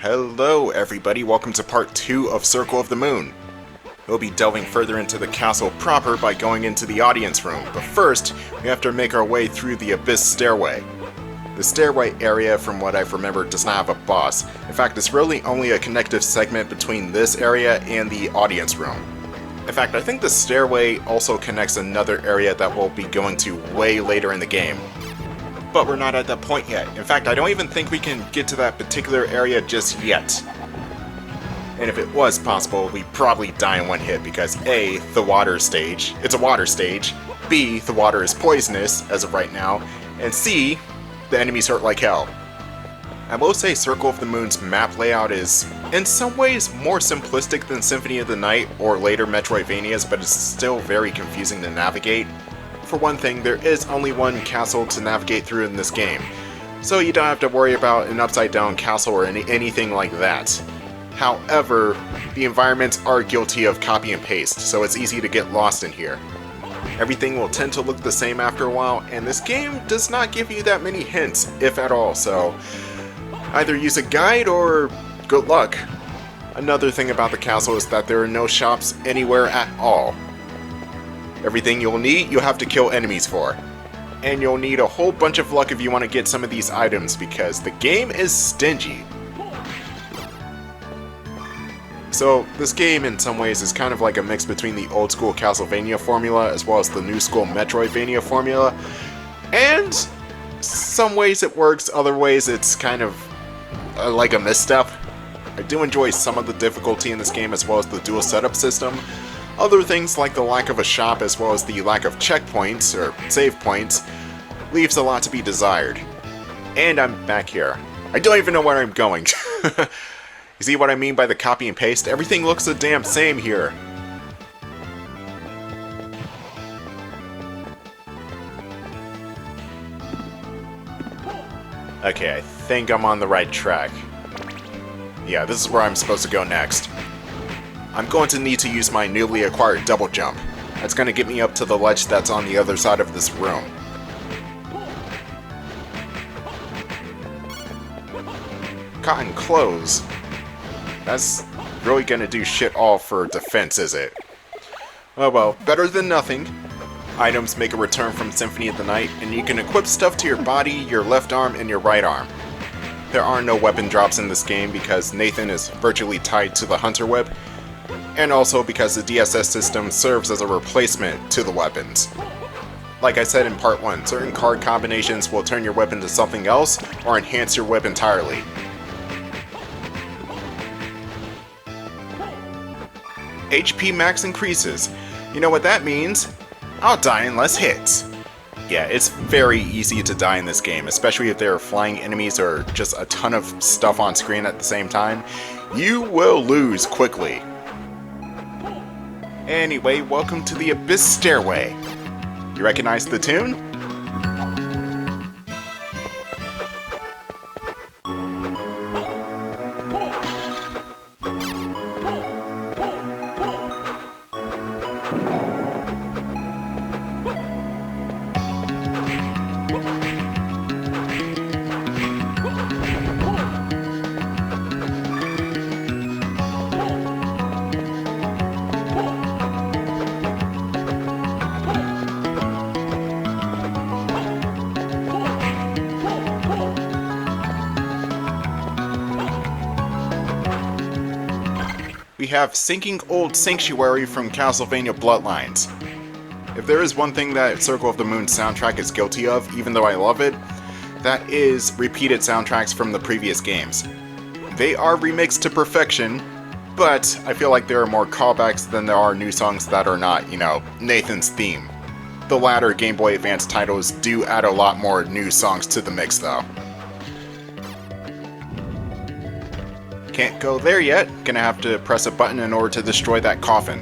Hello everybody, welcome to part 2 of Circle of the Moon. We'll be delving further into the castle proper by going into the audience room, but first, we have to make our way through the Abyss Stairway. The stairway area, from what I've remembered, does not have a boss. In fact, it's really only a connective segment between this area and the audience room. In fact, I think the stairway also connects another area that we'll be going to way later in the game. But we're not at that point yet. In fact, I don't even think we can get to that particular area just yet. And if it was possible, we'd probably die in one hit because A, the water stage, it's a water stage, B, the water is poisonous as of right now, and C, the enemies hurt like hell. I will say Circle of the Moon's map layout is, in some ways, more simplistic than Symphony of the Night or later Metroidvanias, but it's still very confusing to navigate. For one thing, there is only one castle to navigate through in this game, so you don't have to worry about an upside-down castle or anything like that. However, the environments are guilty of copy and paste, so it's easy to get lost in here. Everything will tend to look the same after a while, and this game does not give you that many hints, if at all, so either use a guide or good luck. Another thing about the castle is that there are no shops anywhere at all. Everything you'll need, you'll have to kill enemies for. And you'll need a whole bunch of luck if you want to get some of these items, because the game is stingy. So, this game in some ways is kind of like a mix between the old school Castlevania formula as well as the new school Metroidvania formula. And some ways it works, other ways it's kind of like a misstep. I do enjoy some of the difficulty in this game as well as the dual setup system. Other things like the lack of a shop as well as the lack of checkpoints, or save points, leaves a lot to be desired. And I'm back here. I don't even know where I'm going. You see what I mean by the copy and paste? Everything looks the damn same here. Okay, I think I'm on the right track. Yeah, this is where I'm supposed to go next. I'm going to need to use my newly acquired double jump. That's going to get me up to the ledge that's on the other side of this room. Cotton clothes? That's really going to do shit all for defense, is it? Oh well, better than nothing. Items make a return from Symphony of the Night, and you can equip stuff to your body, your left arm, and your right arm. There are no weapon drops in this game because Nathan is virtually tied to the Hunter Whip, and also because the DSS system serves as a replacement to the weapons. Like I said in part 1, certain card combinations will turn your weapon to something else or enhance your whip entirely. HP max increases. You know what that means? I'll die in less hits. Yeah, it's very easy to die in this game, especially if there are flying enemies or just a ton of stuff on screen at the same time. You will lose quickly. Anyway, welcome to the Abyss Stairway. You recognize the tune? We have Sinking Old Sanctuary from Castlevania Bloodlines. If there is one thing that Circle of the Moon soundtrack is guilty of, even though I love it, that is repeated soundtracks from the previous games. They are remixed to perfection, but I feel like there are more callbacks than there are new songs that are not, you know, Nathan's theme. The latter Game Boy Advance titles do add a lot more new songs to the mix though. Can't go there yet. Gonna have to press a button in order to destroy that coffin.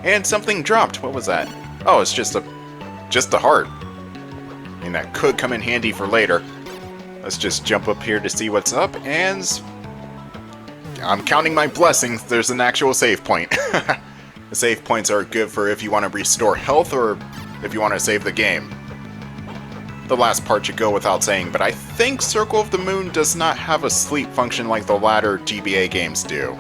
And something dropped. What was that? Oh, it's just a heart. I mean, that could come in handy for later. Let's just jump up here to see what's up, and I'm counting my blessings. There's an actual save point. The save points are good for if you want to restore health or if you want to save the game. The last part should go without saying, but I think Circle of the Moon does not have a sleep function like the latter GBA games do.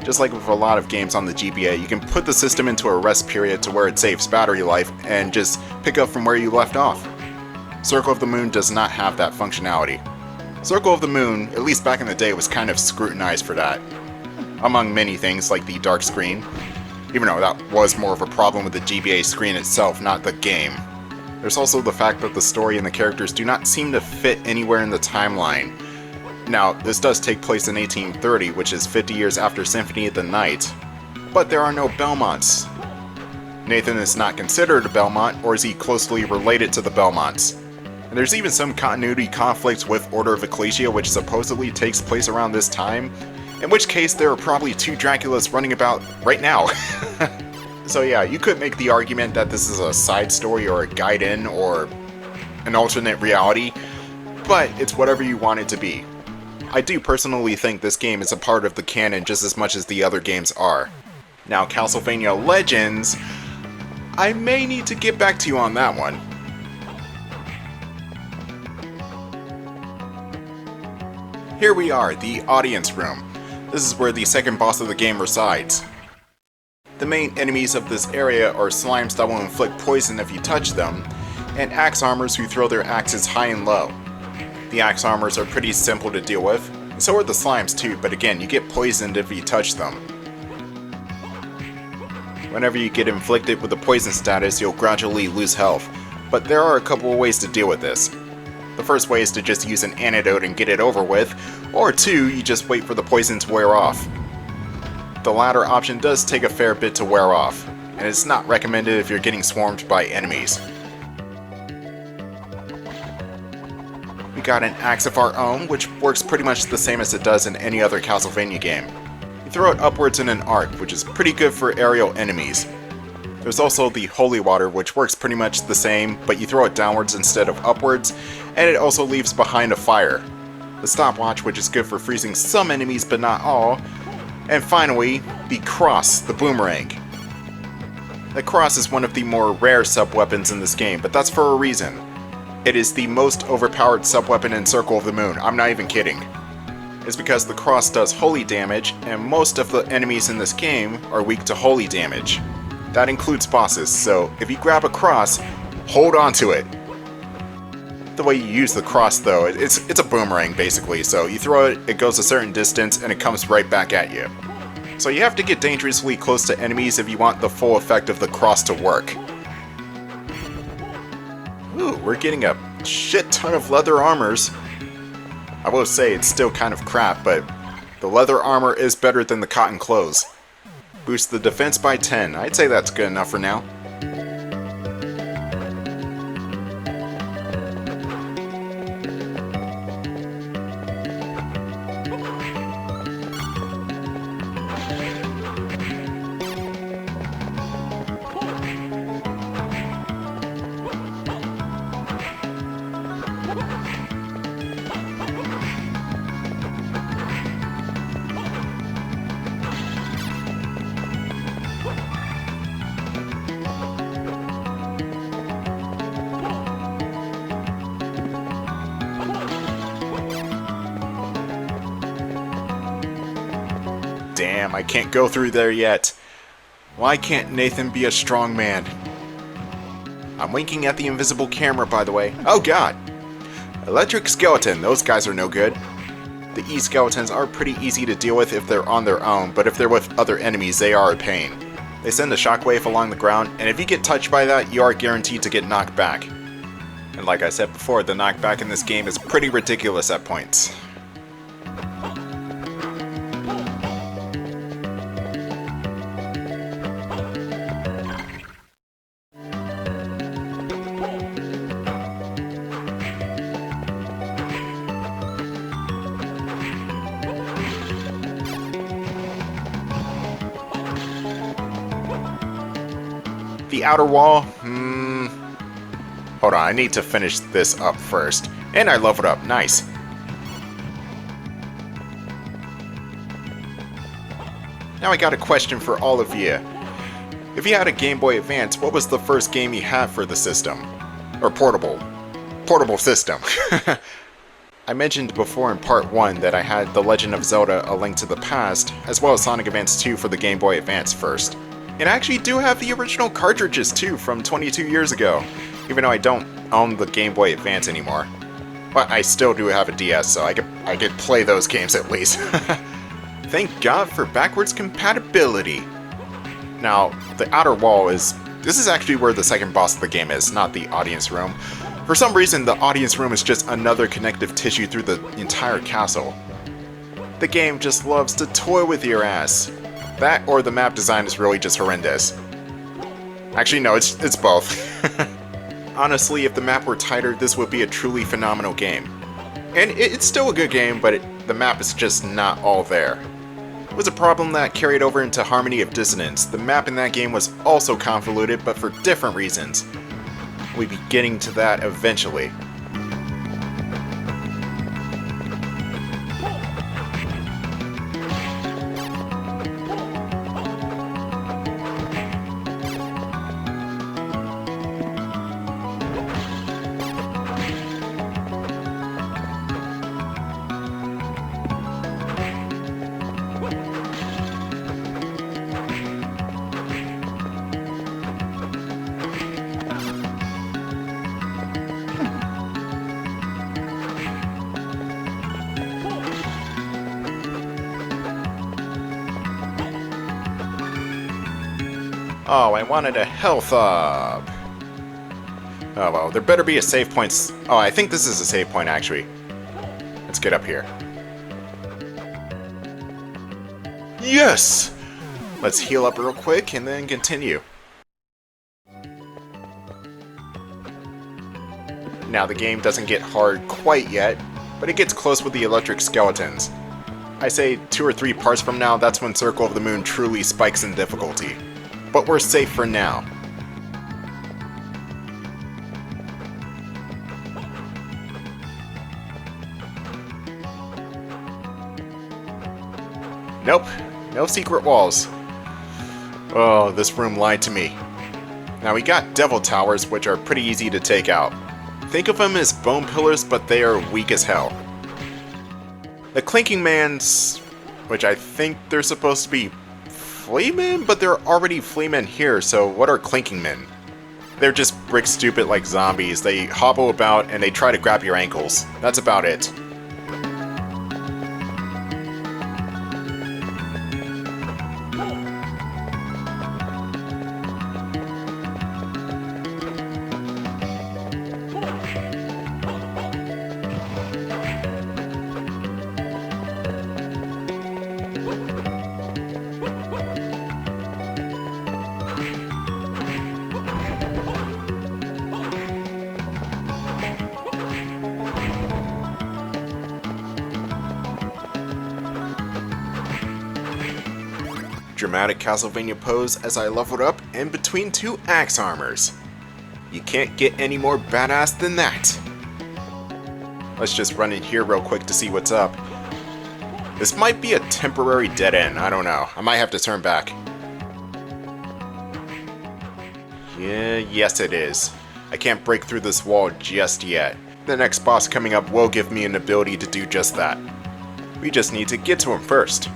Just like with a lot of games on the GBA, you can put the system into a rest period to where it saves battery life and just pick up from where you left off. Circle of the Moon does not have that functionality. Circle of the Moon, at least back in the day, was kind of scrutinized for that, among many things like the dark screen, even though that was more of a problem with the GBA screen itself, not the game. There's also the fact that the story and the characters do not seem to fit anywhere in the timeline. Now, this does take place in 1830, which is 50 years after Symphony of the Night, but there are no Belmonts. Nathan is not considered a Belmont, or is he closely related to the Belmonts? And there's even some continuity conflicts with Order of Ecclesia, which supposedly takes place around this time, in which case there are probably two Draculas running about right now. So yeah, you could make the argument that this is a side story or a guide-in or an alternate reality, but it's whatever you want it to be. I do personally think this game is a part of the canon just as much as the other games are. Now, Castlevania Legends, I may need to get back to you on that one. Here we are, the audience room. This is where the second boss of the game resides. The main enemies of this area are slimes that will inflict poison if you touch them, and axe armors who throw their axes high and low. The axe armors are pretty simple to deal with, and so are the slimes too, but again, you get poisoned if you touch them. Whenever you get inflicted with the poison status, you'll gradually lose health, but there are a couple of ways to deal with this. The first way is to just use an antidote and get it over with, or two, you just wait for the poison to wear off. The latter option does take a fair bit to wear off, and it's not recommended if you're getting swarmed by enemies. We got an axe of our own, which works pretty much the same as it does in any other Castlevania game. You throw it upwards in an arc, which is pretty good for aerial enemies. There's also the holy water, which works pretty much the same, but you throw it downwards instead of upwards, and it also leaves behind a fire. The stopwatch, which is good for freezing some enemies but not all. And finally, the cross, the boomerang. The cross is one of the more rare sub-weapons in this game, but that's for a reason. It is the most overpowered sub-weapon in Circle of the Moon, I'm not even kidding. It's because the cross does holy damage, and most of the enemies in this game are weak to holy damage. That includes bosses, so if you grab a cross, hold on to it. The way you use the cross though, it's a boomerang basically, so you throw it, it goes a certain distance, and it comes right back at you. So you have to get dangerously close to enemies if you want the full effect of the cross to work. Ooh, we're getting a shit ton of leather armors. I will say it's still kind of crap, but the leather armor is better than the cotton clothes. Boosts the defense by 10, I'd say that's good enough for now. Damn, I can't go through there yet. Why can't Nathan be a strong man? I'm winking at the invisible camera, by the way. Oh god! Electric skeleton, those guys are no good. The E-skeletons are pretty easy to deal with if they're on their own, but if they're with other enemies, they are a pain. They send a shockwave along the ground, and if you get touched by that, you are guaranteed to get knocked back. And like I said before, the knockback in this game is pretty ridiculous at points. The outer wall? Hold on, I need to finish this up first. And I leveled up, nice. Now I got a question for all of you. If you had a Game Boy Advance, what was the first game you had for the system? Or portable? portable system. I mentioned before in part 1 that I had The Legend of Zelda: A Link to the Past, as well as Sonic Advance 2 for the Game Boy Advance first. And I actually do have the original cartridges too from 22 years ago, even though I don't own the Game Boy Advance anymore. But I still do have a DS, so I could play those games at least. Thank God for backwards compatibility. Now, the outer wall this is actually where the second boss of the game is, not the audience room. For some reason, the audience room is just another connective tissue through the entire castle. The game just loves to toy with your ass. That or the map design is really just horrendous. Actually, no, it's both. Honestly, if the map were tighter, this would be a truly phenomenal game. And it's still a good game, but the map is just not all there. It was a problem that carried over into Harmony of Dissonance. The map in that game was also convoluted, but for different reasons. We'll be getting to that eventually. Oh, I wanted a health up. Oh well, there better be a save point. Oh, I think this is a save point actually. Let's get up here. Yes! Let's heal up real quick and then continue. Now the game doesn't get hard quite yet, but it gets close with the electric skeletons. I say 2 or 3 parts from now, that's when Circle of the Moon truly spikes in difficulty. But we're safe for now. Nope, no secret walls. Oh, this room lied to me. Now we got devil towers, which are pretty easy to take out. Think of them as bone pillars, but they are weak as hell. The clinking mans, which I think they're supposed to be Fleamen, but there are already Fleamen here, so what are clinking men? They're just brick stupid like zombies. They hobble about and they try to grab your ankles. That's about it. Dramatic Castlevania pose as I leveled up in between 2 axe armors. You can't get any more badass than that. Let's just run in here real quick to see what's up. This might be a temporary dead end, I don't know. I might have to turn back. Yes it is. I can't break through this wall just yet. The next boss coming up will give me an ability to do just that. We just need to get to him first.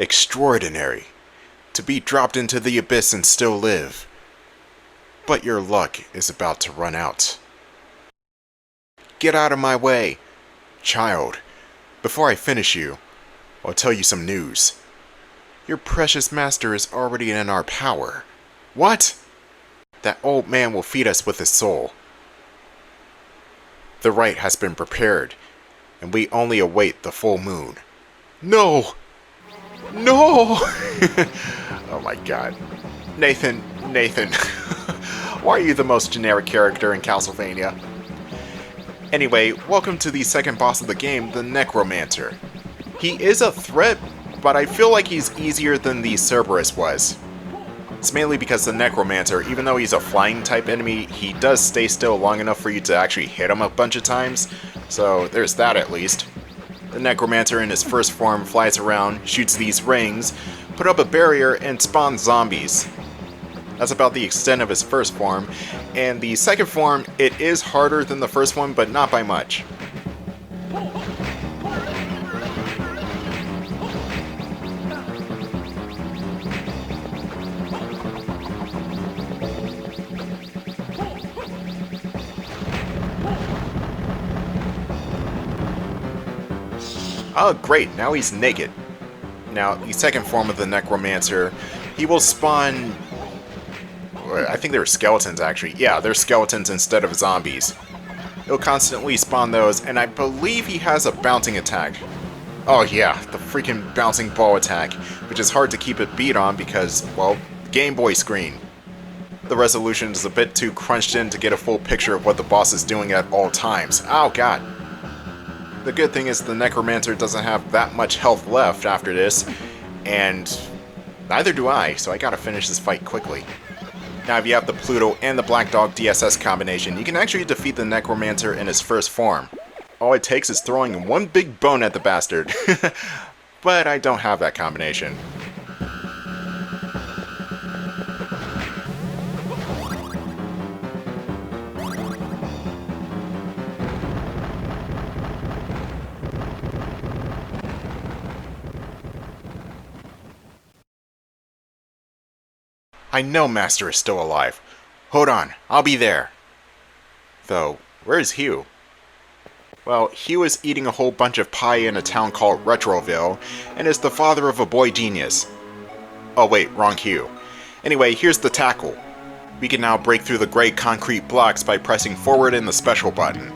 Extraordinary. To be dropped into the abyss and still live. But your luck is about to run out. Get out of my way, child. Before I finish you, I'll tell you some news. Your precious master is already in our power. What? That old man will feed us with his soul. The rite has been prepared, and we only await the full moon. No! No! Oh my god. Nathan, why are you the most generic character in Castlevania? Anyway, welcome to the second boss of the game, the Necromancer. He is a threat, but I feel like he's easier than the Cerberus was. It's mainly because the Necromancer, even though he's a flying type enemy, he does stay still long enough for you to actually hit him a bunch of times, so there's that at least. The Necromancer in his first form flies around, shoots these rings, put up a barrier, and spawns zombies. That's about the extent of his first form, and the second form, it is harder than the first one, but not by much. Oh great, now he's naked. Now, the second form of the Necromancer, he will spawn... I think they're skeletons actually. Yeah, they're skeletons instead of zombies. He'll constantly spawn those, and I believe he has a bouncing attack. Oh yeah, the freaking bouncing ball attack, which is hard to keep it beat on because, well, Game Boy screen. The resolution is a bit too crunched in to get a full picture of what the boss is doing at all times. Oh god. The good thing is the Necromancer doesn't have that much health left after this, and neither do I, so I gotta finish this fight quickly. Now if you have the Pluto and the Black Dog DSS combination, you can actually defeat the Necromancer in his first form. All it takes is throwing one big bone at the bastard. But I don't have that combination. I know Master is still alive. Hold on, I'll be there. Though, where's Hugh? Well, Hugh is eating a whole bunch of pie in a town called Retroville, and is the father of a boy genius. Oh wait, wrong Hugh. Anyway, here's the tackle. We can now break through the gray concrete blocks by pressing forward and the special button.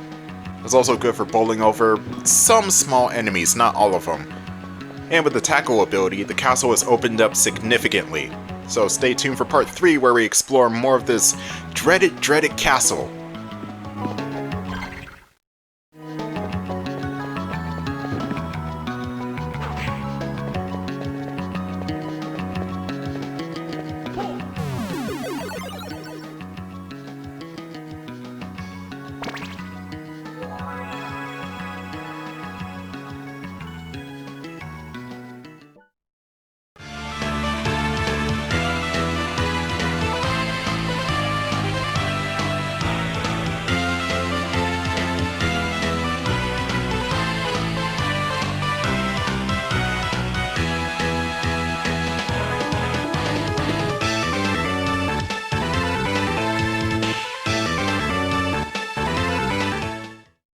It's also good for bowling over some small enemies, not all of them. And with the tackle ability, the castle has opened up significantly. So stay tuned for part 3 where we explore more of this dreaded castle.